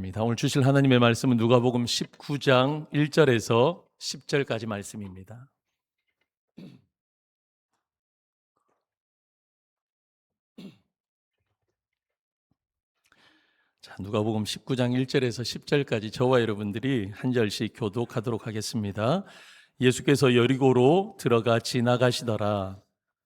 오늘 주실 하나님의 말씀은 누가복음 19장 1절에서 10절까지 말씀입니다. 자, 누가복음 19장 1절에서 10절까지 저와 여러분들이 한 절씩 교독하도록 하겠습니다. 예수께서 여리고로 들어가 지나가시더라.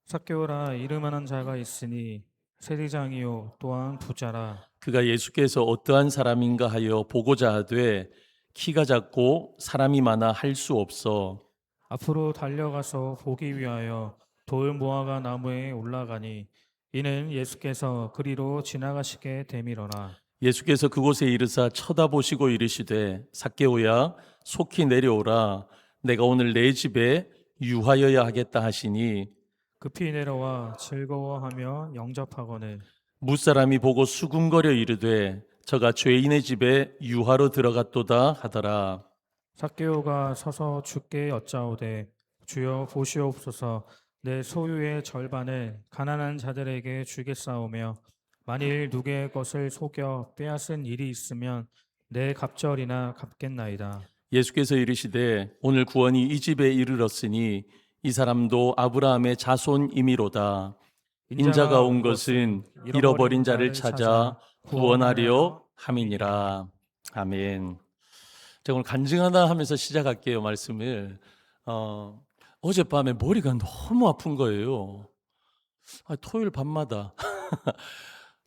삭개오라 이름하는 자가 있으니 세리장이요 또한 부자라. 그가 예수께서 어떠한 사람인가 하여 보고자 하되 키가 작고 사람이 많아 할 수 없어 앞으로 달려가서 보기 위하여 돌 모아가 나무에 올라가니 이는 예수께서 그리로 지나가시게 되밀어라. 예수께서 그곳에 이르사 쳐다보시고 이르시되 삭개오야 속히 내려오라 내가 오늘 내 집에 유하여야 하겠다 하시니 급히 내려와 즐거워하며 영접하거늘 무사람이 보고 수군거려 이르되 저가 죄인의 집에 유하로 들어갔도다 하더라. 삭개오가 서서 주께 여짜오되 주여 보시옵소서 내 소유의 절반을 가난한 자들에게 주겠사오며 만일 누구의 것을 속여 빼앗은 일이 있으면 내 갑절이나 갚겠나이다. 예수께서 이르시되 오늘 구원이 이 집에 이르렀으니 이 사람도 아브라함의 자손이미로다. 인자가 온 것은 잃어버린 자를 찾아 구원하려 함이니라. 아멘. 제가 오늘 간증하다 하면서 시작할게요, 말씀을. 어젯밤에 머리가 너무 아픈 거예요. 토요일 밤마다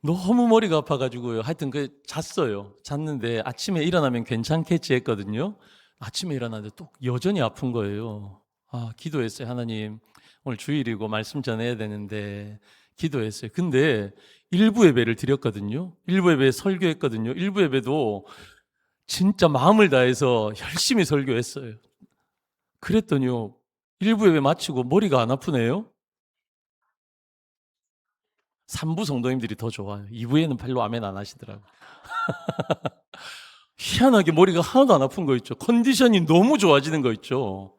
너무 머리가 아파가지고요. 하여튼 잤어요. 잤는데 아침에 일어나면 괜찮겠지 했거든요. 아침에 일어났는데 또 여전히 아픈 거예요. 기도했어요. 하나님, 오늘 주일이고 말씀 전해야 되는데 기도했어요. 근데 일부 예배를 드렸거든요. 일부 예배 설교했거든요. 일부 예배도 진짜 마음을 다해서 열심히 설교했어요. 그랬더니요, 일부 예배 마치고 머리가 안 아프네요. 3부 성도님들이 더 좋아요. 2부에는 별로 아멘 안 하시더라고요. 희한하게 머리가 하나도 안 아픈 거 있죠. 컨디션이 너무 좋아지는 거 있죠.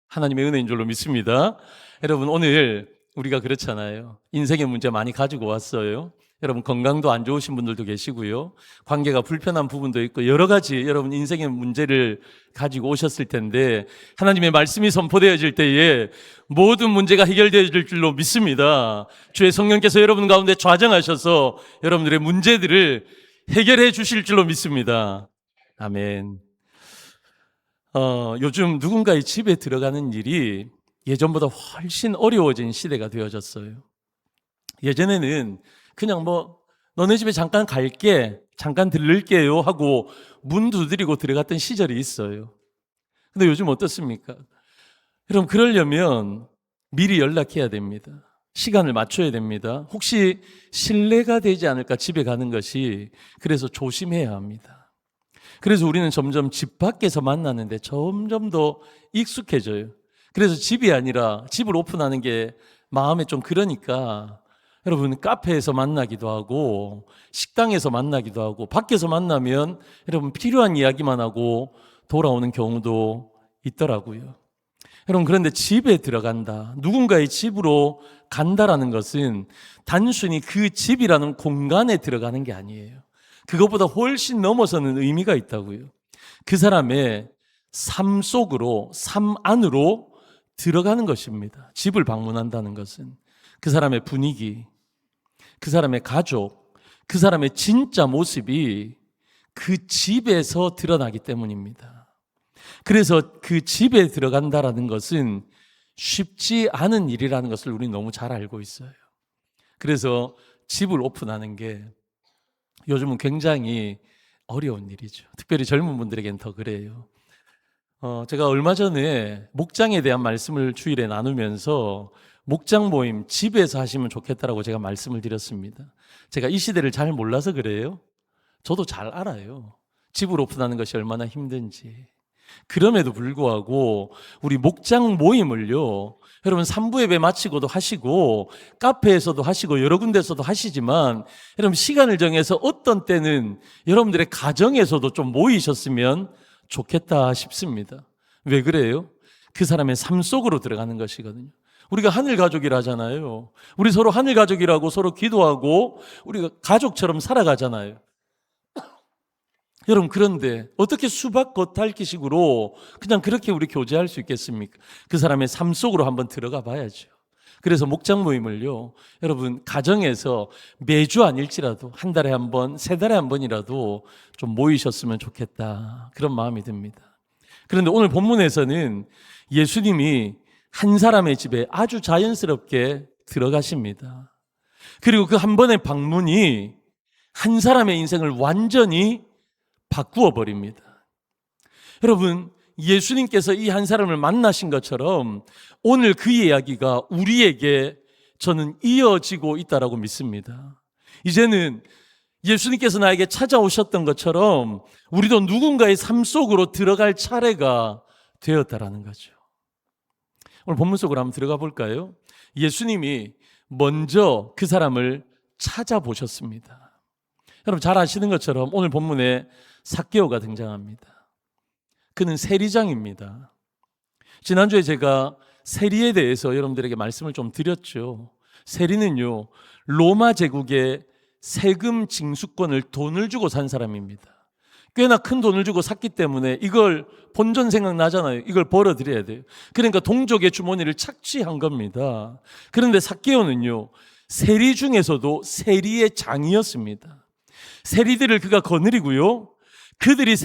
하나님의 은혜인 줄로 믿습니다. 여러분, 오늘 우리가 그렇잖아요. 인생의 문제 많이 가지고 왔어요. 여러분, 건강도 안 좋으신 분들도 계시고요. 관계가 불편한 부분도 있고 여러 가지 여러분 인생의 문제를 가지고 오셨을 텐데 하나님의 말씀이 선포되어질 때에 모든 문제가 해결되어질 줄로 믿습니다. 주의 성령께서 여러분 가운데 좌정하셔서 여러분들의 문제들을 해결해 주실 줄로 믿습니다. 아멘. 요즘 누군가의 집에 들어가는 일이 예전보다 훨씬 어려워진 시대가 되어졌어요. 예전에는 그냥 너네 집에 잠깐 갈게, 잠깐 들를게요 하고 문 두드리고 들어갔던 시절이 있어요. 근데 요즘 어떻습니까? 여러분, 그러려면 미리 연락해야 됩니다. 시간을 맞춰야 됩니다. 혹시 신뢰가 되지 않을까 집에 가는 것이, 그래서 조심해야 합니다. 그래서 우리는 점점 집 밖에서 만나는데 점점 더 익숙해져요. 그래서 집이 아니라 집을 오픈하는 게 마음에 좀 그러니까 여러분 카페에서 만나기도 하고 식당에서 만나기도 하고 밖에서 만나면 여러분 필요한 이야기만 하고 돌아오는 경우도 있더라고요. 여러분, 그런데 집에 들어간다, 누군가의 집으로 간다라는 것은 단순히 그 집이라는 공간에 들어가는 게 아니에요. 그것보다 훨씬 넘어서는 의미가 있다고요. 그 사람의 삶 속으로, 삶 안으로 들어가는 것입니다. 집을 방문한다는 것은 그 사람의 분위기, 그 사람의 가족, 그 사람의 진짜 모습이 그 집에서 드러나기 때문입니다. 그래서 그 집에 들어간다라는 것은 쉽지 않은 일이라는 것을 우리는 너무 잘 알고 있어요. 그래서 집을 오픈하는 게 요즘은 굉장히 어려운 일이죠. 특별히 젊은 분들에게는 더 그래요. 제가 얼마 전에 목장에 대한 말씀을 주일에 나누면서 목장 모임 집에서 하시면 좋겠다라고 제가 말씀을 드렸습니다. 제가 이 시대를 잘 몰라서 그래요. 저도 잘 알아요. 집을 오픈하는 것이 얼마나 힘든지. 그럼에도 불구하고 우리 목장 모임을요, 여러분 3부 예배 마치고도 하시고 카페에서도 하시고 여러 군데서도 하시지만 여러분 시간을 정해서 어떤 때는 여러분들의 가정에서도 좀 모이셨으면 좋겠다 싶습니다. 왜 그래요? 그 사람의 삶 속으로 들어가는 것이거든요. 우리가 하늘 가족이라 하잖아요. 우리 서로 하늘 가족이라고 서로 기도하고 우리가 가족처럼 살아가잖아요. 여러분, 그런데 어떻게 수박 겉핥기식으로 그냥 그렇게 우리 교제할 수 있겠습니까? 그 사람의 삶 속으로 한번 들어가 봐야죠. 그래서 목장 모임을요, 여러분, 가정에서 매주 아닐지라도 한 달에 한 번, 세 달에 한 번이라도 좀 모이셨으면 좋겠다, 그런 마음이 듭니다. 그런데 오늘 본문에서는 예수님이 한 사람의 집에 아주 자연스럽게 들어가십니다. 그리고 그 한 번의 방문이 한 사람의 인생을 완전히 바꾸어 버립니다. 여러분, 예수님께서 이 한 사람을 만나신 것처럼 오늘 그 이야기가 우리에게 저는 이어지고 있다라고 믿습니다. 이제는 예수님께서 나에게 찾아오셨던 것처럼 우리도 누군가의 삶 속으로 들어갈 차례가 되었다라는 거죠. 오늘 본문 속으로 한번 들어가 볼까요? 예수님이 먼저 그 사람을 찾아보셨습니다. 여러분, 잘 아시는 것처럼 오늘 본문에 삭개오가 등장합니다. 그는 세리장입니다. 지난주에 제가 세리에 대해서 여러분들에게 말씀을 좀 드렸죠. 세리는요, 로마 제국의 세금 징수권을 돈을 주고 산 사람입니다. 꽤나 큰 돈을 주고 샀기 때문에 이걸 본전 생각나잖아요. 이걸 벌어들여야 돼요. 그러니까 동족의 주머니를 착취한 겁니다. 그런데 삭개오는요, 세리 중에서도 세리의 장이었습니다. 세리들을 그가 거느리고요, 그들이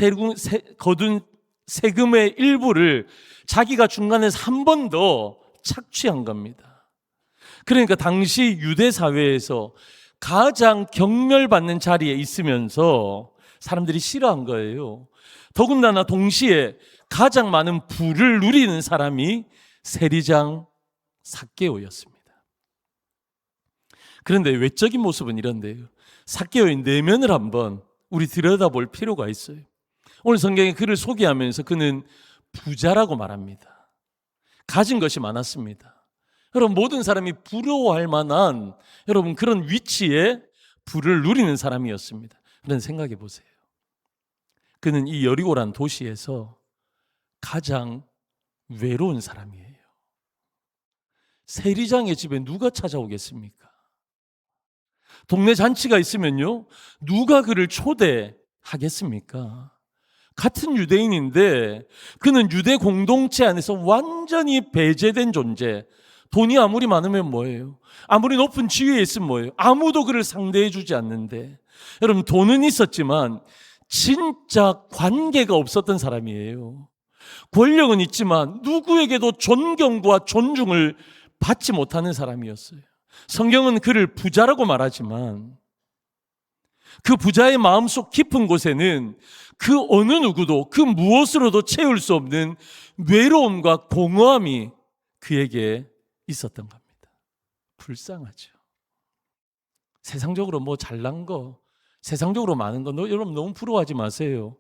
거둔 세금의 일부를 자기가 중간에서 한 번 더 착취한 겁니다. 그러니까 당시 유대 사회에서 가장 경멸받는 자리에 있으면서 사람들이 싫어한 거예요. 더군다나 동시에 가장 많은 부를 누리는 사람이 세리장 삭개오였습니다. 그런데 외적인 모습은 이런데요, 삭개오의 내면을 한번 우리 들여다볼 필요가 있어요. 오늘 성경에 그를 소개하면서 그는 부자라고 말합니다. 가진 것이 많았습니다. 여러분, 모든 사람이 부러워할 만한 여러분 그런 위치에 부를 누리는 사람이었습니다. 그런 생각해 보세요. 그는 이 여리고란 도시에서 가장 외로운 사람이에요. 세리장의 집에 누가 찾아오겠습니까? 동네 잔치가 있으면요, 누가 그를 초대하겠습니까? 같은 유대인인데 그는 유대 공동체 안에서 완전히 배제된 존재. 돈이 아무리 많으면 뭐예요? 아무리 높은 지위에 있으면 뭐예요? 아무도 그를 상대해 주지 않는데, 여러분, 돈은 있었지만 진짜 관계가 없었던 사람이에요. 권력은 있지만 누구에게도 존경과 존중을 받지 못하는 사람이었어요. 성경은 그를 부자라고 말하지만 그 부자의 마음속 깊은 곳에는 그 어느 누구도 그 무엇으로도 채울 수 없는 외로움과 공허함이 그에게 있었던 겁니다. 불쌍하죠. 세상적으로 뭐 잘난 거, 세상적으로 많은 거 여러분 너무 부러워하지 마세요.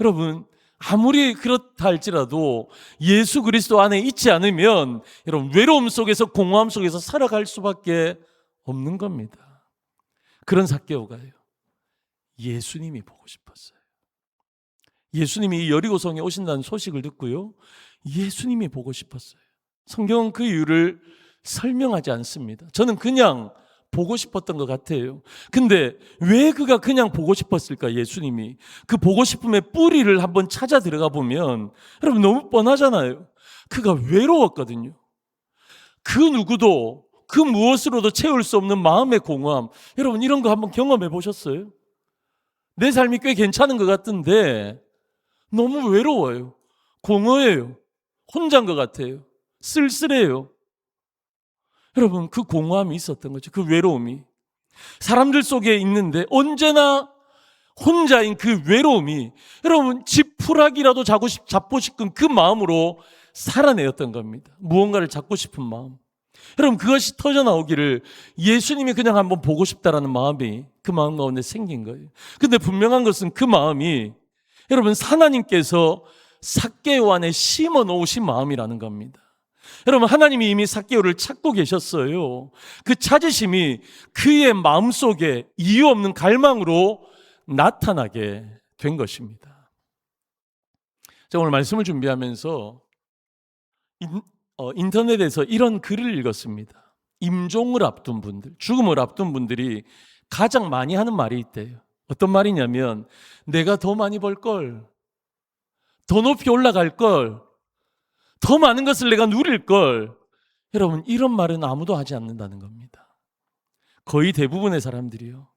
여러분, 아무리 그렇다 할지라도 예수 그리스도 안에 있지 않으면 여러분 외로움 속에서, 공허함 속에서 살아갈 수밖에 없는 겁니다. 그런 삭개오가요, 예수님이 보고 싶었어요. 예수님이 여리고성에 오신다는 소식을 듣고요, 예수님이 보고 싶었어요. 성경은 그 이유를 설명하지 않습니다. 저는 그냥 보고 싶었던 것 같아요. 근데 왜 그가 그냥 보고 싶었을까? 예수님이 그 보고 싶음의 뿌리를 한번 찾아 들어가 보면 여러분 너무 뻔하잖아요. 그가 외로웠거든요. 그 누구도 그 무엇으로도 채울 수 없는 마음의 공허함. 여러분, 이런 거 한번 경험해 보셨어요? 내 삶이 꽤 괜찮은 것 같은데 너무 외로워요. 공허해요. 혼자인 것 같아요. 쓸쓸해요. 여러분, 그 공허함이 있었던 거죠. 그 외로움이. 사람들 속에 있는데 언제나 혼자인 그 외로움이 여러분 지푸라기라도 잡고 싶은 그 마음으로 살아내었던 겁니다. 무언가를 잡고 싶은 마음. 여러분, 그것이 터져나오기를 예수님이 그냥 한번 보고 싶다라는 마음이 그 마음 가운데 생긴 거예요. 근데 분명한 것은 그 마음이 여러분 하나님께서 삭개오 안에 심어 놓으신 마음이라는 겁니다. 여러분, 하나님이 이미 삭개오를 찾고 계셨어요. 그 찾으심이 그의 마음속에 이유 없는 갈망으로 나타나게 된 것입니다. 제가 오늘 말씀을 준비하면서 인터넷에서 이런 글을 읽었습니다. 임종을 앞둔 분들, 죽음을 앞둔 분들이 가장 많이 하는 말이 있대요. 어떤 말이냐면 내가 더 많이 벌 걸, 더 높이 올라갈 걸, 더 많은 것을 내가 누릴 걸. 여러분, 이런 말은 아무도 하지 않는다는 겁니다. 거의 대부분의 사람들이요,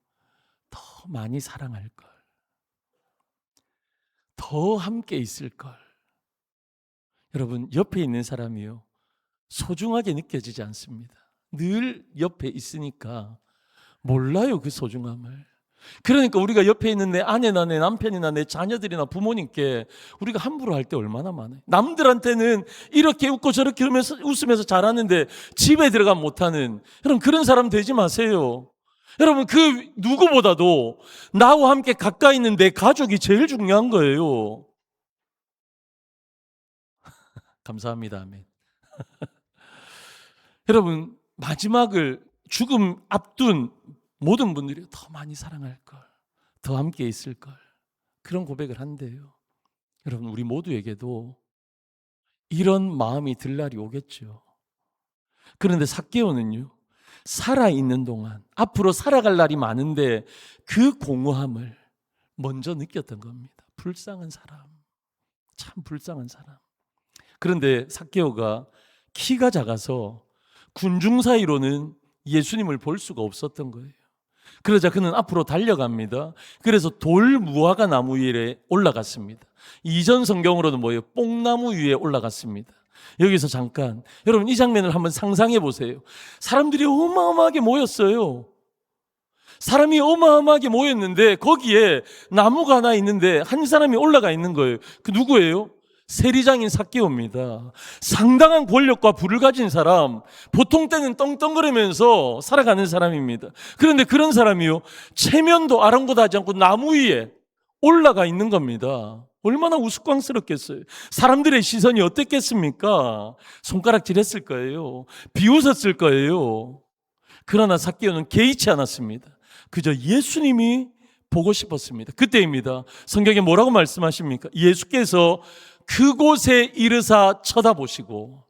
더 많이 사랑할 걸, 더 함께 있을 걸. 여러분, 옆에 있는 사람이요, 소중하게 느껴지지 않습니다. 늘 옆에 있으니까 몰라요, 그 소중함을. 그러니까 우리가 옆에 있는 내 아내나 내 남편이나 내 자녀들이나 부모님께 우리가 함부로 할 때 얼마나 많아요. 남들한테는 이렇게 웃고 저렇게 웃으면서 잘하는데 집에 들어가면 못하는, 여러분, 그런 사람 되지 마세요. 여러분, 그 누구보다도 나와 함께 가까이 있는 내 가족이 제일 중요한 거예요. 감사합니다. 아멘. 여러분, 마지막을 죽음 앞둔 모든 분들이 더 많이 사랑할 걸, 더 함께 있을 걸, 그런 고백을 한대요. 여러분, 우리 모두에게도 이런 마음이 들 날이 오겠죠. 그런데 삭개오는요, 살아있는 동안 앞으로 살아갈 날이 많은데 그 공허함을 먼저 느꼈던 겁니다. 불쌍한 사람, 참 불쌍한 사람. 그런데 삭개오가 키가 작아서 군중 사이로는 예수님을 볼 수가 없었던 거예요. 그러자 그는 앞으로 달려갑니다. 그래서 돌무화과 나무 위에 올라갔습니다. 이전 성경으로는 뭐예요? 뽕나무 위에 올라갔습니다. 여기서 잠깐, 여러분, 이 장면을 한번 상상해 보세요. 사람들이 어마어마하게 모였어요. 사람이 어마어마하게 모였는데 거기에 나무가 하나 있는데 한 사람이 올라가 있는 거예요. 그 누구예요? 세리장인 삭개오입니다. 상당한 권력과 부를 가진 사람, 보통 때는 떵떵거리면서 살아가는 사람입니다. 그런데 그런 사람이요, 체면도 아랑곳하지 않고 나무 위에 올라가 있는 겁니다. 얼마나 우스꽝스럽겠어요. 사람들의 시선이 어땠겠습니까? 손가락질했을 거예요. 비웃었을 거예요. 그러나 삭개오는 개의치 않았습니다. 그저 예수님이 보고 싶었습니다. 그때입니다. 성경에 뭐라고 말씀하십니까? 예수께서 그곳에 이르사 쳐다보시고,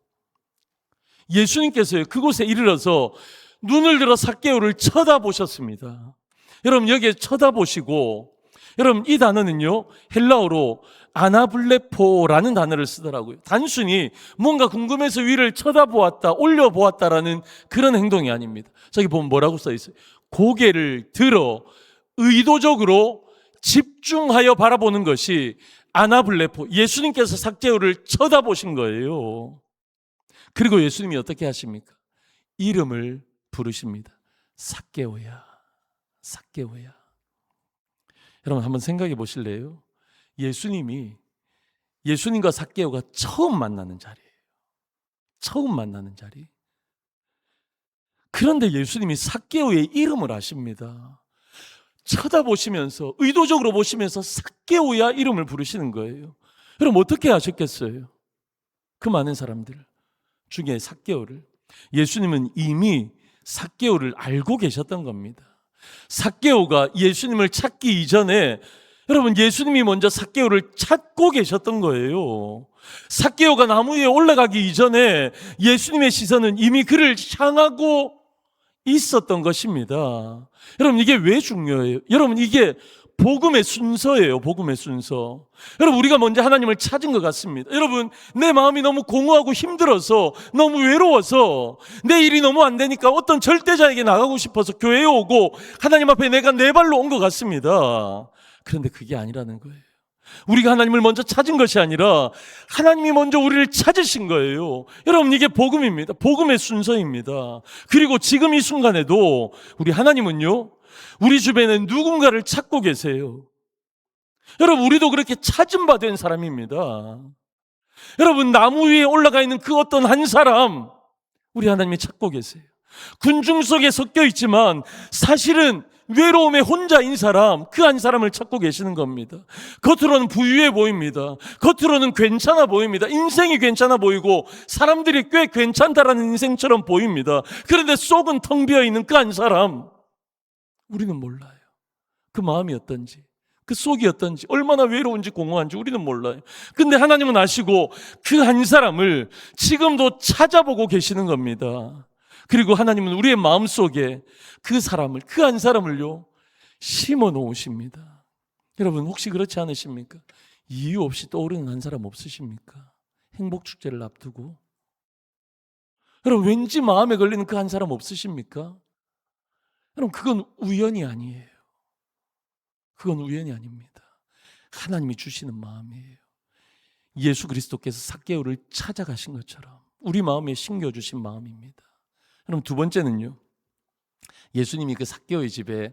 예수님께서요, 그곳에 이르러서 눈을 들어 삭개오를 쳐다보셨습니다. 여러분, 여기에 쳐다보시고, 여러분, 이 단어는요, 헬라어로 아나블레포라는 단어를 쓰더라고요. 단순히 뭔가 궁금해서 위를 쳐다보았다, 올려보았다라는 그런 행동이 아닙니다. 저기 보면 뭐라고 써 있어요? 고개를 들어 의도적으로 집중하여 바라보는 것이 아나블레포, 예수님께서 삭개오를 쳐다보신 거예요. 그리고 예수님이 어떻게 하십니까? 이름을 부르십니다. 삭개오야, 삭개오야. 여러분, 한번 생각해 보실래요? 예수님과 삭개오가 처음 만나는 자리예요. 처음 만나는 자리. 그런데 예수님이 삭개오의 이름을 아십니다. 쳐다보시면서, 의도적으로 보시면서 삭개오야 이름을 부르시는 거예요. 여러분, 어떻게 하셨겠어요? 그 많은 사람들 중에 삭개오를. 예수님은 이미 삭개오를 알고 계셨던 겁니다. 삭개오가 예수님을 찾기 이전에, 여러분, 예수님이 먼저 삭개오를 찾고 계셨던 거예요. 삭개오가 나무 위에 올라가기 이전에 예수님의 시선은 이미 그를 향하고 있었던 것입니다. 여러분, 이게 왜 중요해요? 여러분, 이게 복음의 순서예요. 복음의 순서. 여러분, 우리가 먼저 하나님을 찾은 것 같습니다. 여러분, 내 마음이 너무 공허하고 힘들어서, 너무 외로워서, 내 일이 너무 안 되니까 어떤 절대자에게 나가고 싶어서 교회에 오고 하나님 앞에 내가 네 발로 온 것 같습니다. 그런데 그게 아니라는 거예요. 우리가 하나님을 먼저 찾은 것이 아니라 하나님이 먼저 우리를 찾으신 거예요. 여러분, 이게 복음입니다. 복음의 순서입니다. 그리고 지금 이 순간에도 우리 하나님은요, 우리 주변에 누군가를 찾고 계세요. 여러분, 우리도 그렇게 찾은 바 된 사람입니다. 여러분, 나무 위에 올라가 있는 그 어떤 한 사람, 우리 하나님이 찾고 계세요. 군중 속에 섞여 있지만 사실은 외로움에 혼자인 사람, 그 한 사람을 찾고 계시는 겁니다. 겉으로는 부유해 보입니다. 겉으로는 괜찮아 보입니다. 인생이 괜찮아 보이고 사람들이 꽤 괜찮다라는 인생처럼 보입니다. 그런데 속은 텅 비어 있는 그 한 사람, 우리는 몰라요. 그 마음이 어떤지, 그 속이 어떤지, 얼마나 외로운지 공허한지 우리는 몰라요. 근데 하나님은 아시고 그 한 사람을 지금도 찾아보고 계시는 겁니다. 그리고 하나님은 우리의 마음속에 그 사람을, 그 한 사람을요, 심어 놓으십니다. 여러분 혹시 그렇지 않으십니까? 이유 없이 떠오르는 한 사람 없으십니까? 행복축제를 앞두고 여러분 왠지 마음에 걸리는 그 한 사람 없으십니까? 여러분 그건 우연이 아니에요. 그건 우연이 아닙니다. 하나님이 주시는 마음이에요. 예수 그리스도께서 삭개오를 찾아가신 것처럼 우리 마음에 심겨주신 마음입니다. 그럼 두 번째는요, 예수님이 그 삭개오의 집에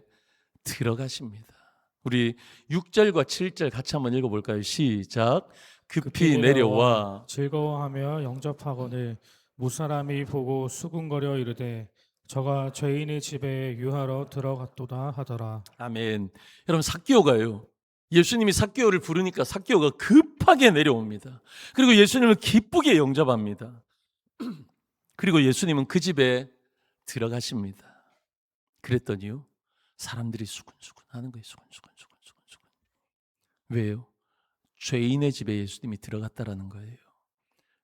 들어가십니다. 우리 6절과 7절 같이 한번 읽어볼까요? 시작. 급히 내려와 즐거워하며 영접하거늘 무사람이 보고 수군거려 이르되 저가 죄인의 집에 유하러 들어갔도다 하더라. 아멘. 여러분 삭개오가요, 예수님이 삭개오를 부르니까 삭개오가 급하게 내려옵니다. 그리고 예수님을 기쁘게 영접합니다. 그리고 예수님은 그 집에 들어가십니다. 그랬더니요, 사람들이 수군수군 하는 거예요. 수군수군. 왜요? 죄인의 집에 예수님이 들어갔다라는 거예요.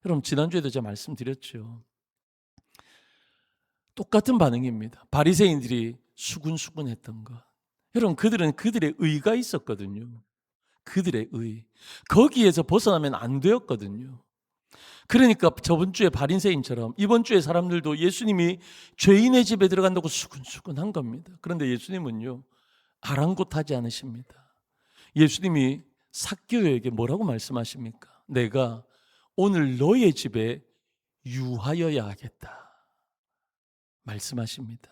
여러분 지난주에도 제가 말씀드렸죠. 똑같은 반응입니다. 바리새인들이 수군수군했던 것. 여러분 그들은 그들의 의가 있었거든요. 그들의 의. 거기에서 벗어나면 안 되었거든요. 그러니까 저번 주에 바리새인처럼 이번 주에 사람들도 예수님이 죄인의 집에 들어간다고 수군수군한 겁니다. 그런데 예수님은요, 아랑곳하지 않으십니다. 예수님이 삭개오에게 뭐라고 말씀하십니까? 내가 오늘 너의 집에 유하여야 하겠다 말씀하십니다.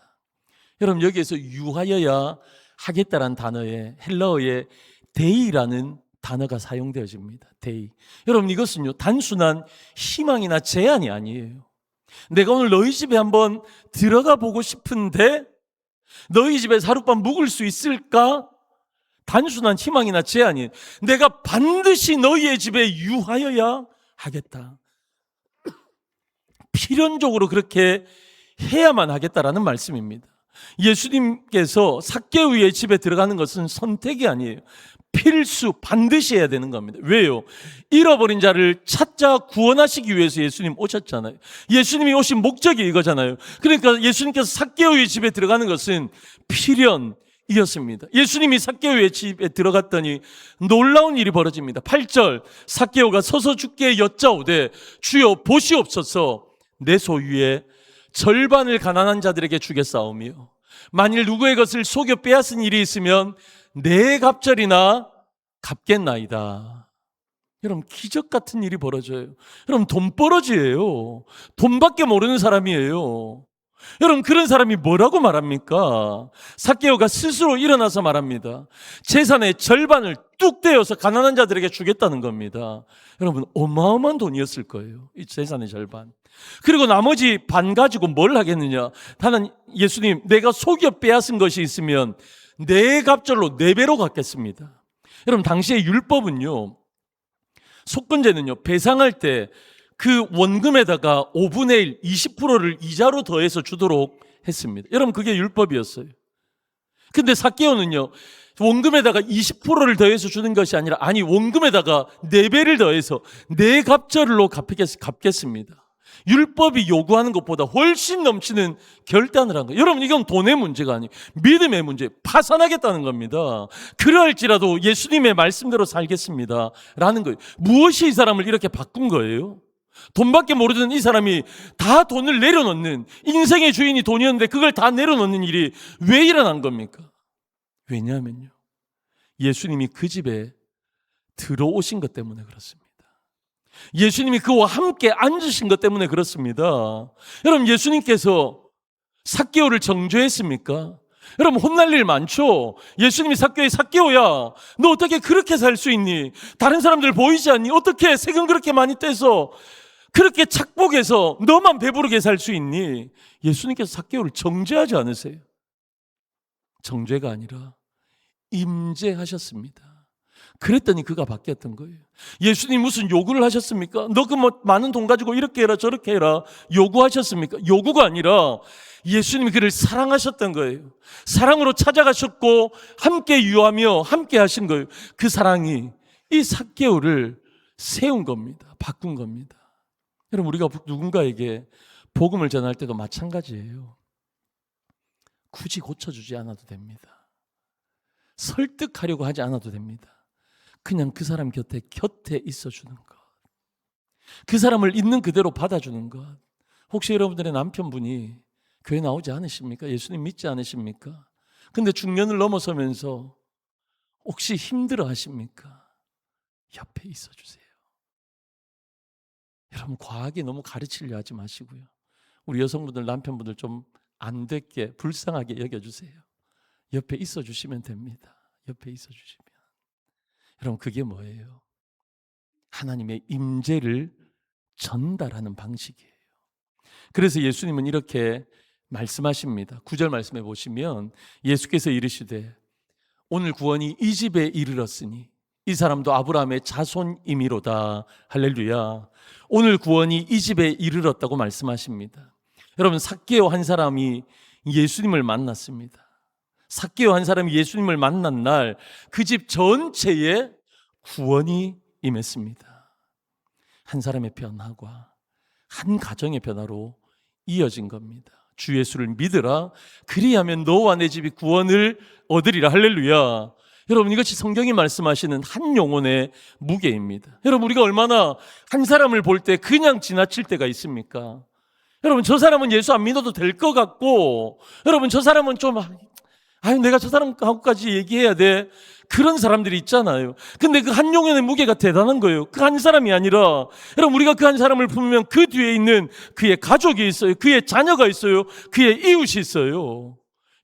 여러분 여기에서 유하여야 하겠다라는 단어에 헬라어에 데이라는 단어가 사용되어집니다. 데이. 여러분 이것은요 단순한 희망이나 제안이 아니에요. 내가 오늘 너희 집에 한번 들어가 보고 싶은데 너희 집에 하룻밤 묵을 수 있을까? 단순한 희망이나 제안이, 내가 반드시 너희의 집에 유하여야 하겠다. 필연적으로 그렇게 해야만 하겠다라는 말씀입니다. 예수님께서 삭개오의 집에 들어가는 것은 선택이 아니에요. 필수, 반드시 해야 되는 겁니다. 왜요? 잃어버린 자를 찾자 구원하시기 위해서 예수님 오셨잖아요. 예수님이 오신 목적이 이거잖아요. 그러니까 예수님께서 삭개오의 집에 들어가는 것은 필연이었습니다. 예수님이 삭개오의 집에 들어갔더니 놀라운 일이 벌어집니다. 8절, 삭개오가 서서 주께 여짜오되 주여 보시옵소서, 내 소유의 절반을 가난한 자들에게 주겠사오며 만일 누구의 것을 속여 빼앗은 일이 있으면 내 갑절이나 갚겠나이다. 여러분 기적 같은 일이 벌어져요. 여러분 돈벌어지예요. 돈밖에 모르는 사람이에요. 여러분 그런 사람이 뭐라고 말합니까? 삭개오가 스스로 일어나서 말합니다. 재산의 절반을 뚝 떼어서 가난한 자들에게 주겠다는 겁니다. 여러분 어마어마한 돈이었을 거예요. 이 재산의 절반. 그리고 나머지 반 가지고 뭘 하겠느냐? 다른 예수님, 내가 속여 빼앗은 것이 있으면 내 갑절로 4배로 갚겠습니다. 여러분 당시의 율법은요, 속건제는요, 배상할 때 그 원금에다가 5분의 1, 20%를 이자로 더해서 주도록 했습니다. 여러분 그게 율법이었어요. 근데 삭개오는요, 원금에다가 20%를 더해서 주는 것이 아니라, 아니 원금에다가 4배를 더해서 내 갑절로 갚겠습니다. 율법이 요구하는 것보다 훨씬 넘치는 결단을 한 거예요. 여러분 이건 돈의 문제가 아니에요. 믿음의 문제, 파산하겠다는 겁니다. 그러할지라도 예수님의 말씀대로 살겠습니다 라는 거예요. 무엇이 이 사람을 이렇게 바꾼 거예요? 돈밖에 모르던 이 사람이 다 돈을 내려놓는, 인생의 주인이 돈이었는데 그걸 다 내려놓는 일이 왜 일어난 겁니까? 왜냐하면요, 예수님이 그 집에 들어오신 것 때문에 그렇습니다. 예수님이 그와 함께 앉으신 것 때문에 그렇습니다. 여러분 예수님께서 삭개오를 정죄했습니까? 여러분 혼날 일 많죠. 예수님이 삭개오야 너 어떻게 그렇게 살 수 있니? 다른 사람들 보이지 않니? 어떻게 세금 그렇게 많이 떼서 그렇게 착복해서 너만 배부르게 살 수 있니? 예수님께서 삭개오를 정죄하지 않으세요. 정죄가 아니라 임재하셨습니다. 그랬더니 그가 바뀌었던 거예요. 예수님 무슨 요구를 하셨습니까? 너 그 뭐 많은 돈 가지고 이렇게 해라 저렇게 해라 요구하셨습니까? 요구가 아니라 예수님이 그를 사랑하셨던 거예요. 사랑으로 찾아가셨고 함께 유하며 함께 하신 거예요. 그 사랑이 이 삭개오를 세운 겁니다. 바꾼 겁니다. 여러분 우리가 누군가에게 복음을 전할 때도 마찬가지예요. 굳이 고쳐주지 않아도 됩니다. 설득하려고 하지 않아도 됩니다. 그냥 그 사람 곁에 있어주는 것. 그 사람을 있는 그대로 받아주는 것. 혹시 여러분들의 남편분이 교회 나오지 않으십니까? 예수님 믿지 않으십니까? 근데 중년을 넘어서면서 혹시 힘들어 하십니까? 옆에 있어주세요. 여러분, 과하게 너무 가르치려 하지 마시고요. 우리 여성분들, 남편분들 좀 안 됐게, 불쌍하게 여겨주세요. 옆에 있어주시면 됩니다. 옆에 있어주시면. 여러분, 그게 뭐예요? 하나님의 임재를 전달하는 방식이에요. 그래서 예수님은 이렇게 말씀하십니다. 9절 말씀해 보시면 예수께서 이르시되 오늘 구원이 이 집에 이르렀으니 이 사람도 아브라함의 자손이미로다. 할렐루야. 오늘 구원이 이 집에 이르렀다고 말씀하십니다. 여러분, 삭개오 한 사람이 예수님을 만났습니다. 삭개오 한 사람이 예수님을 만난 날 그 집 전체에 구원이 임했습니다. 한 사람의 변화가 한 가정의 변화로 이어진 겁니다. 주 예수를 믿으라. 그리하면 너와 내 집이 구원을 얻으리라. 할렐루야. 여러분, 이것이 성경이 말씀하시는 한 영혼의 무게입니다. 여러분, 우리가 얼마나 한 사람을 볼 때 그냥 지나칠 때가 있습니까? 여러분, 저 사람은 예수 안 믿어도 될 것 같고, 여러분, 저 사람은 좀 내가 저 사람하고까지 얘기해야 돼. 그런 사람들이 있잖아요. 근데 그 한 영혼의 무게가 대단한 거예요. 그 한 사람이 아니라, 여러분, 우리가 그 한 사람을 품으면 그 뒤에 있는 그의 가족이 있어요. 그의 자녀가 있어요. 그의 이웃이 있어요.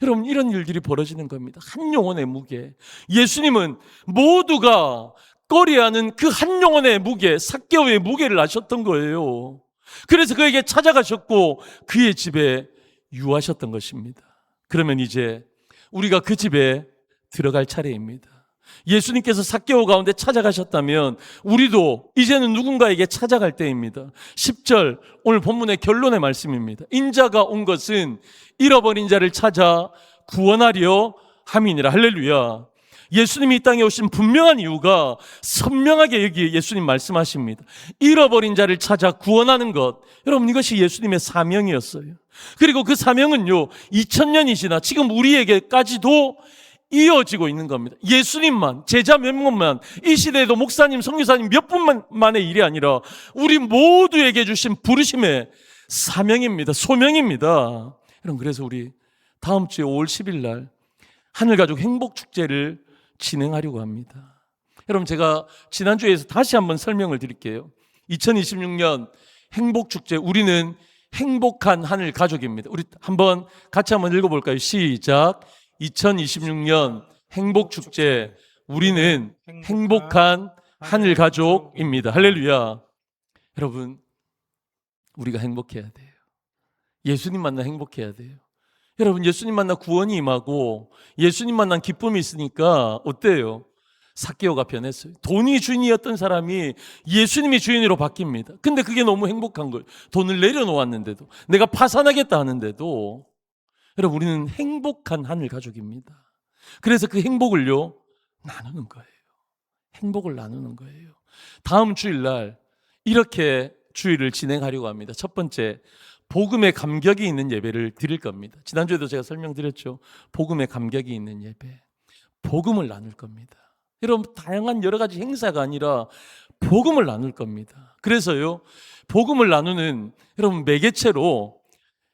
여러분, 이런 일들이 벌어지는 겁니다. 한 영혼의 무게. 예수님은 모두가 꺼려하는 그 한 영혼의 무게, 삭개오의 무게를 아셨던 거예요. 그래서 그에게 찾아가셨고 그의 집에 유하셨던 것입니다. 그러면 이제 우리가 그 집에 들어갈 차례입니다. 예수님께서 삭개오 가운데 찾아가셨다면 우리도 이제는 누군가에게 찾아갈 때입니다. 10절 오늘 본문의 결론의 말씀입니다. 인자가 온 것은 잃어버린 자를 찾아 구원하려 함이니라. 할렐루야. 예수님이 이 땅에 오신 분명한 이유가 선명하게 여기 예수님 말씀하십니다. 잃어버린 자를 찾아 구원하는 것. 여러분, 이것이 예수님의 사명이었어요. 그리고 그 사명은요 2000년이 지나 지금 우리에게까지도 이어지고 있는 겁니다. 예수님만, 제자 몇 명만, 이 시대에도 목사님, 선교사님 몇 분만의 일이 아니라 우리 모두에게 주신 부르심의 사명입니다. 소명입니다. 여러분, 그래서 우리 다음 주에 5월 10일 날 하늘가족 행복축제를 진행하려고 합니다. 여러분, 제가 지난주에서 다시 한번 설명을 드릴게요. 2026년 행복축제, 우리는 행복한 하늘 가족입니다. 우리 같이 한번 읽어볼까요? 시작. 2026년 행복축제, 우리는 행복한 하늘 가족입니다. 할렐루야. 여러분, 우리가 행복해야 돼요. 예수님 만나 행복해야 돼요. 여러분, 예수님 만나 구원이 임하고 예수님 만난 기쁨이 있으니까 어때요? 삭개오가 변했어요. 돈이 주인이었던 사람이 예수님이 주인으로 바뀝니다. 근데 그게 너무 행복한 거예요. 돈을 내려놓았는데도, 내가 파산하겠다 하는데도. 여러분, 우리는 행복한 하늘 가족입니다. 그래서 그 행복을요 나누는 거예요. 행복을 나누는 거예요. 다음 주일날 이렇게 주일을 진행하려고 합니다. 첫 번째, 복음의 감격이 있는 예배를 드릴 겁니다. 지난주에도 제가 설명드렸죠. 복음의 감격이 있는 예배. 복음을 나눌 겁니다. 여러분, 다양한 여러 가지 행사가 아니라 복음을 나눌 겁니다. 그래서요, 복음을 나누는 여러분 매개체로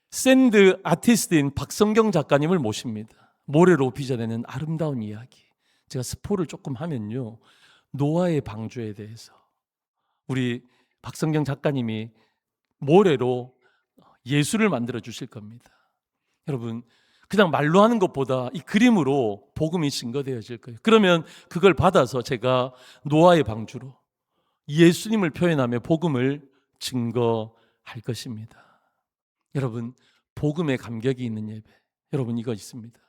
샌드 아티스트인 박성경 작가님을 모십니다. 모래로 빚어내는 아름다운 이야기. 제가 스포를 조금 하면요, 노아의 방주에 대해서 우리 박성경 작가님이 모래로 예술을 만들어 주실 겁니다. 여러분, 그냥 말로 하는 것보다 이 그림으로 복음이 증거되어질 거예요. 그러면 그걸 받아서 제가 노아의 방주로 예수님을 표현하며 복음을 증거할 것입니다. 여러분, 복음의 감격이 있는 예배. 여러분, 이거 있습니다.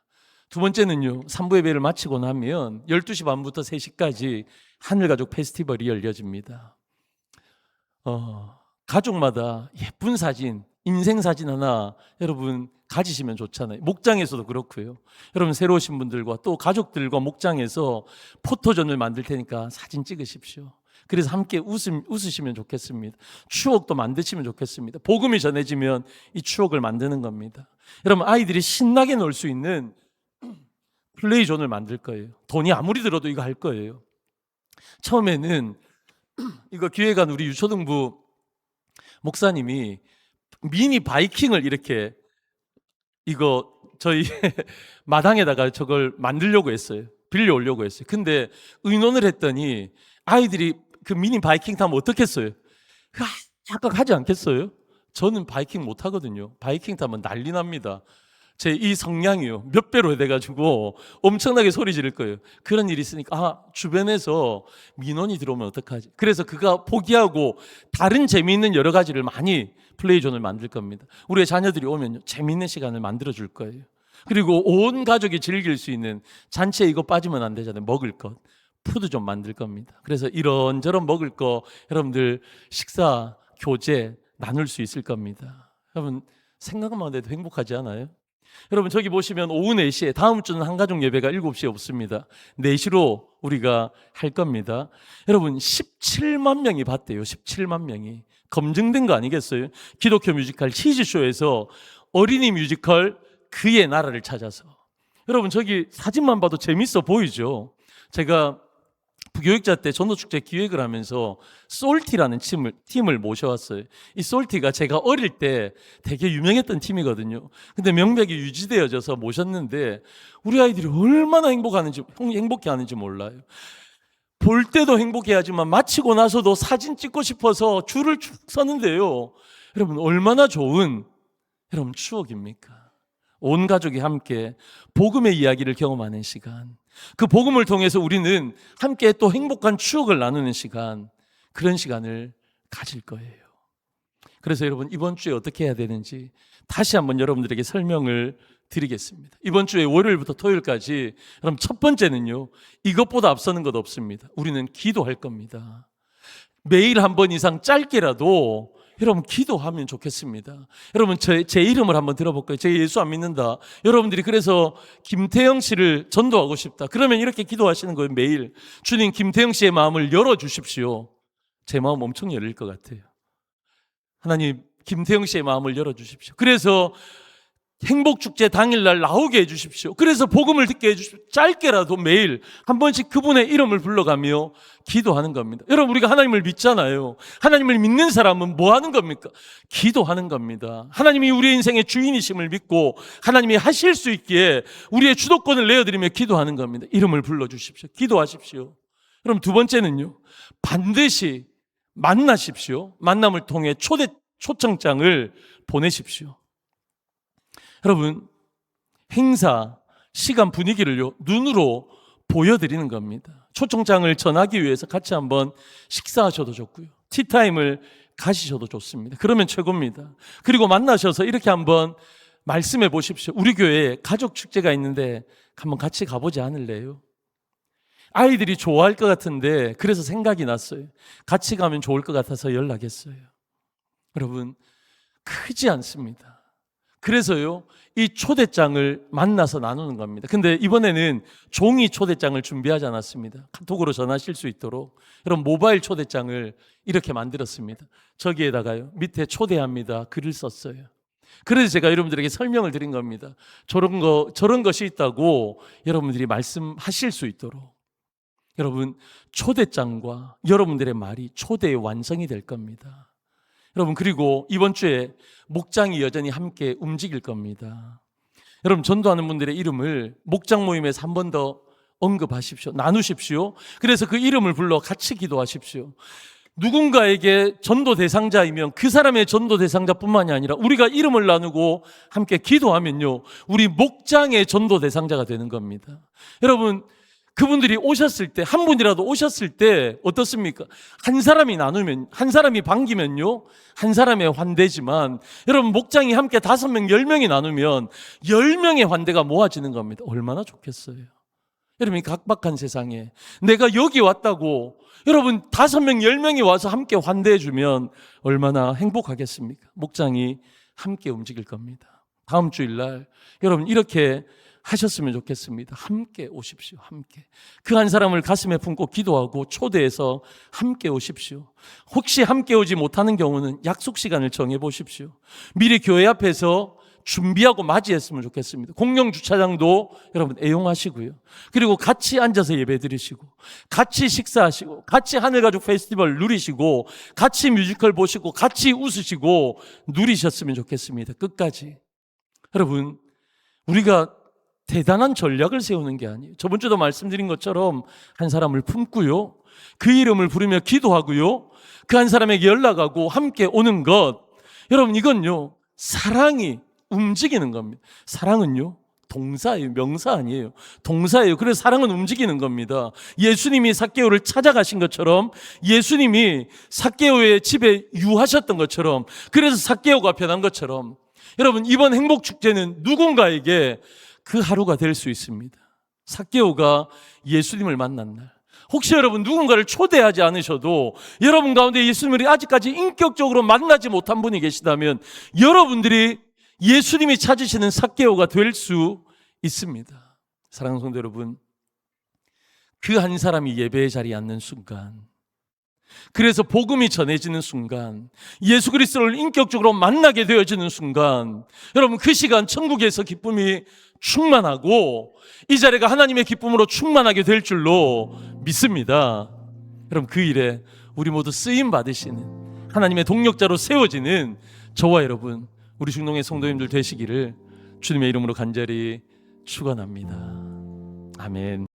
두 번째는요, 3부 예배를 마치고 나면 12시 반부터 3시까지 하늘가족 페스티벌이 열려집니다. 가족마다 예쁜 사진, 인생 사진 하나 여러분 가지시면 좋잖아요. 목장에서도 그렇고요. 여러분, 새로 오신 분들과 또 가족들과 목장에서 포토전을 만들 테니까 사진 찍으십시오. 그래서 함께 웃으시면 좋겠습니다. 추억도 만드시면 좋겠습니다. 복음이 전해지면 이 추억을 만드는 겁니다. 여러분, 아이들이 신나게 놀 수 있는 플레이존을 만들 거예요. 돈이 아무리 들어도 이거 할 거예요. 처음에는 이거 기획안 우리 유초등부 목사님이 미니 바이킹을 이렇게 이거 저희 마당에다가 저걸 만들려고 했어요. 빌려오려고 했어요. 근데 의논을 했더니 아이들이 그 미니 바이킹 타면 어떻겠어요? 약간 하지 않겠어요? 저는 바이킹 못 하거든요. 바이킹 타면 난리 납니다. 제 이 성량이요. 몇 배로 돼가지고 엄청나게 소리 지를 거예요. 그런 일이 있으니까 주변에서 민원이 들어오면 어떡하지? 그래서 그가 포기하고 다른 재미있는 여러 가지를 많이 플레이존을 만들 겁니다. 우리의 자녀들이 오면 재미있는 시간을 만들어 줄 거예요. 그리고 온 가족이 즐길 수 있는 잔치에 이거 빠지면 안 되잖아요. 먹을 것. 푸드 좀 만들 겁니다. 그래서 이런저런 먹을 거 여러분들 식사, 교제 나눌 수 있을 겁니다. 여러분 생각만 해도 행복하지 않아요? 여러분 저기 보시면 오후 4시에 다음 주는 한가족 예배가 7시에 없습니다. 4시로 우리가 할 겁니다. 여러분 17만 명이 봤대요. 17만 명이. 검증된 거 아니겠어요? 기독교 뮤지컬 치즈쇼에서 어린이 뮤지컬 그의 나라를 찾아서. 여러분 저기 사진만 봐도 재밌어 보이죠? 제가 부교육자 때 전도축제 기획을 하면서 솔티라는 팀을 모셔왔어요. 이 솔티가 제가 어릴 때 되게 유명했던 팀이거든요. 근데 명백이 유지되어져서 모셨는데 우리 아이들이 얼마나 행복해하는지 몰라요. 볼 때도 행복해하지만 마치고 나서도 사진 찍고 싶어서 줄을 쭉 서는데요. 여러분 얼마나 좋은 여러분 추억입니까? 온 가족이 함께 복음의 이야기를 경험하는 시간, 그 복음을 통해서 우리는 함께 또 행복한 추억을 나누는 시간, 그런 시간을 가질 거예요. 그래서 여러분 이번 주에 어떻게 해야 되는지 다시 한번 여러분들에게 설명을 드리겠습니다. 이번 주에 월요일부터 토요일까지 그럼 첫 번째는요, 이것보다 앞서는 것 없습니다. 우리는 기도할 겁니다. 매일 한 번 이상 짧게라도 여러분 기도하면 좋겠습니다. 여러분 제 이름을 한번 들어볼까요? 제 예수 안 믿는다. 여러분들이 그래서 김태영 씨를 전도하고 싶다. 그러면 이렇게 기도하시는 거예요. 매일 주님 김태영 씨의 마음을 열어주십시오. 제 마음 엄청 열릴 것 같아요. 하나님 김태영 씨의 마음을 열어주십시오. 그래서 행복축제 당일날 나오게 해주십시오. 그래서 복음을 듣게 해주십시오. 짧게라도 매일 한 번씩 그분의 이름을 불러가며 기도하는 겁니다. 여러분 우리가 하나님을 믿잖아요. 하나님을 믿는 사람은 뭐 하는 겁니까? 기도하는 겁니다. 하나님이 우리의 인생의 주인이심을 믿고 하나님이 하실 수 있기에 우리의 주도권을 내어드리며 기도하는 겁니다. 이름을 불러주십시오. 기도하십시오. 그럼 두 번째는요, 반드시 만나십시오. 만남을 통해 초청장을 보내십시오. 여러분 행사 시간 분위기를요 눈으로 보여드리는 겁니다. 초청장을 전하기 위해서 같이 한번 식사하셔도 좋고요, 티타임을 가시셔도 좋습니다. 그러면 최고입니다. 그리고 만나셔서 이렇게 한번 말씀해 보십시오. 우리 교회에 가족 축제가 있는데 한번 같이 가보지 않을래요? 아이들이 좋아할 것 같은데 그래서 생각이 났어요. 같이 가면 좋을 것 같아서 연락했어요. 여러분 크지 않습니다. 그래서요 이 초대장을 만나서 나누는 겁니다. 근데 이번에는 종이 초대장을 준비하지 않았습니다. 카톡으로 전하실 수 있도록 여러분 모바일 초대장을 이렇게 만들었습니다. 저기에다가요 밑에 초대합니다 글을 썼어요. 그래서 제가 여러분들에게 설명을 드린 겁니다. 저런 것이 있다고 여러분들이 말씀하실 수 있도록. 여러분 초대장과 여러분들의 말이 초대의 완성이 될 겁니다. 여러분 그리고 이번 주에 목장이 여전히 함께 움직일 겁니다. 여러분 전도하는 분들의 이름을 목장 모임에서 한 번 더 언급하십시오. 나누십시오. 그래서 그 이름을 불러 같이 기도하십시오. 누군가에게 전도 대상자이면 그 사람의 전도 대상자뿐만이 아니라 우리가 이름을 나누고 함께 기도하면요 우리 목장의 전도 대상자가 되는 겁니다. 여러분 그분들이 오셨을 때, 한 분이라도 오셨을 때 어떻습니까? 한 사람이 나누면, 한 사람이 반기면요 한 사람의 환대지만 여러분 목장이 함께 5명, 10명이 나누면 10명의 환대가 모아지는 겁니다. 얼마나 좋겠어요. 여러분 이 각박한 세상에 내가 여기 왔다고 여러분 5명, 10명이 와서 함께 환대해 주면 얼마나 행복하겠습니까? 목장이 함께 움직일 겁니다. 다음 주일날 여러분 이렇게 하셨으면 좋겠습니다. 함께 오십시오. 함께 그 한 사람을 가슴에 품고 기도하고 초대해서 함께 오십시오. 혹시 함께 오지 못하는 경우는 약속 시간을 정해 보십시오. 미리 교회 앞에서 준비하고 맞이했으면 좋겠습니다. 공영 주차장도 여러분 애용하시고요. 그리고 같이 앉아서 예배 드리시고, 같이 식사하시고, 같이 하늘가족 페스티벌 누리시고, 같이 뮤지컬 보시고, 같이 웃으시고 누리셨으면 좋겠습니다. 끝까지. 여러분, 우리가 대단한 전략을 세우는 게 아니에요. 저번 주도 말씀드린 것처럼 한 사람을 품고요, 그 이름을 부르며 기도하고요, 그 한 사람에게 연락하고 함께 오는 것, 여러분 이건요 사랑이 움직이는 겁니다. 사랑은요 동사예요. 명사 아니에요. 동사예요. 그래서 사랑은 움직이는 겁니다. 예수님이 삭개오를 찾아가신 것처럼, 예수님이 삭개오의 집에 유하셨던 것처럼, 그래서 삭개오가 변한 것처럼, 여러분 이번 행복축제는 누군가에게 그 하루가 될 수 있습니다. 삭개오가 예수님을 만난 날. 혹시 여러분 누군가를 초대하지 않으셔도 여러분 가운데 예수님을 아직까지 인격적으로 만나지 못한 분이 계시다면 여러분들이 예수님이 찾으시는 삭개오가 될 수 있습니다. 사랑하는 성도 여러분, 그 한 사람이 예배의 자리에 앉는 순간, 그래서 복음이 전해지는 순간, 예수 그리스도를 인격적으로 만나게 되어지는 순간, 여러분 그 시간 천국에서 기쁨이 충만하고 이 자리가 하나님의 기쁨으로 충만하게 될 줄로 믿습니다. 여러분 그 일에 우리 모두 쓰임 받으시는 하나님의 동력자로 세워지는 저와 여러분, 우리 중동의 성도님들 되시기를 주님의 이름으로 간절히 축원합니다. 아멘.